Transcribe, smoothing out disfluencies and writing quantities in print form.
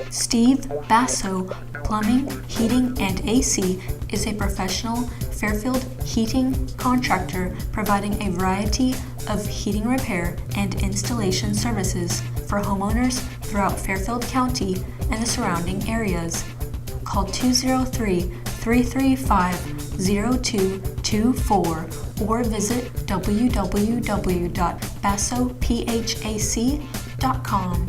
Steve Basso Plumbing, Heating, and AC is a professional Fairfield heating contractor providing a variety of heating repair and installation services for homeowners throughout Fairfield County and the surrounding areas. Call 203-335-0224 or visit www.bassophac.com.